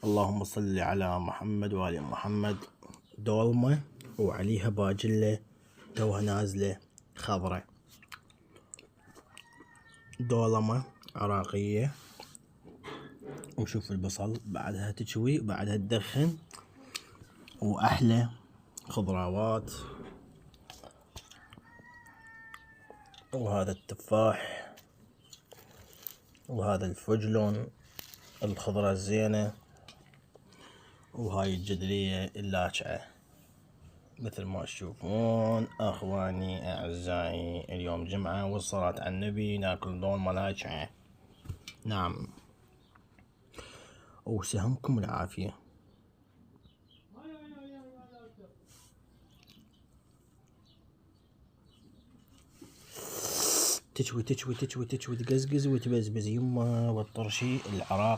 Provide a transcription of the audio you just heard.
اللهم صل على محمد وآل محمد. دولمة وعليها باجلة توها نازلة خضرة. دولمة عراقية. وشوف البصل بعدها تشوي وبعدها تدخن، وأحلى خضراوات. وهذا التفاح، وهذا الفجلون الخضرة الزينة، وهاي الجدرية اللاجعة. مثل ما تشوفون اخواني اعزائي، اليوم جمعة والصلاة على النبي، ناكل دولمة لاجعة. نعم، وسهمكم العافية. تشوي تشوي تشوي تشوي، تقزقز وتبزبز يمه، والطرشي العراق